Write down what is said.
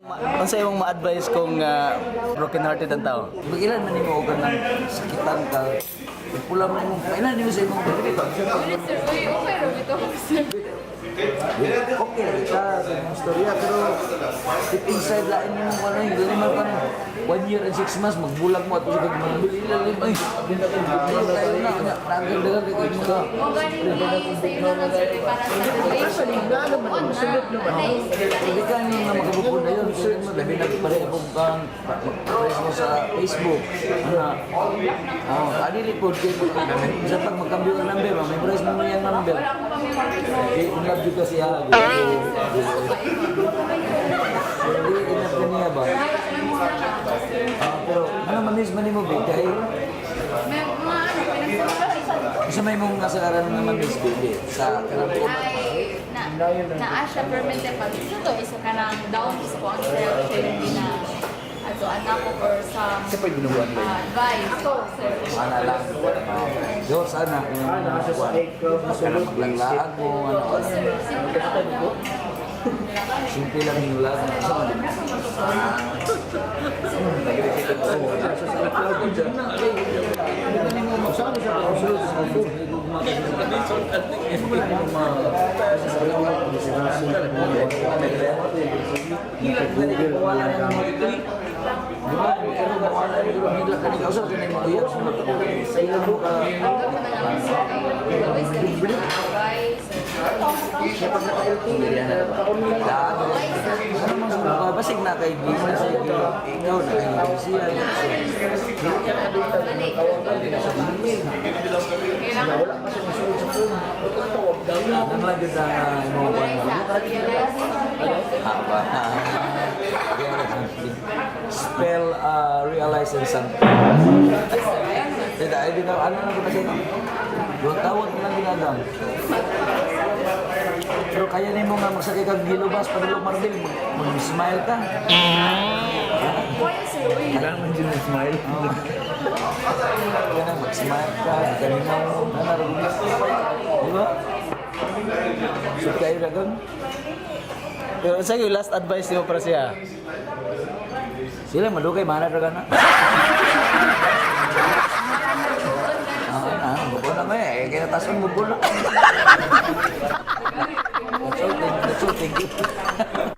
Ano sa imong ma-advise kung broken-hearted ang tao? Magilan man nimo og nang sakitan ka. Pula man mo. Kailan nimo sa imong bibig? Sir, okay ra bitaw ko sir. Okay lang kita sa imong storya pero deep inside lain nimo ano hindi naman pa 1 year and 6 months magbulag mo at usig kag mga bililan ay tayo na nagdagan kay mga O ganin ni sa imo man sir para sa relation. hindi ka nyo na makabukod na yun kasi mo labi na pare akong kang press mo sa Facebook adili po sa pag magkambyo ang number memorize mo yung number in love juga siya hindi enough na niya ba pero ano manis man mo bigay May mga ano pinagsasabi. isa may mong kasalaran na manis bigay sa kanang Ay na siya permanente pag ito isa ka nang down sa kung siya hindi na ato anak ko or sa advice. So, sir. Ana lang. Yo sana sana maglanglaag mo ano. Simple lang yung lag. Basig na kay Gisa sa ikaw na kay siya. Nang lang kita mo spell realize and something. Tidak, ay dito ano na kita sa 2 taon na lang ginadam. Pero kaya nimo nga magsakay kag gilubas padulong marbil mag-smile ka. Kailangan man din smile. Kaya na mag-smile ka, kanina mo nanarugis. Di ba? So kayo na gan. Pero sa yung last advice niyo para siya? Sila madugay mana ra kana. Buko na may, kaya tason mo buko na. That's all, thank you.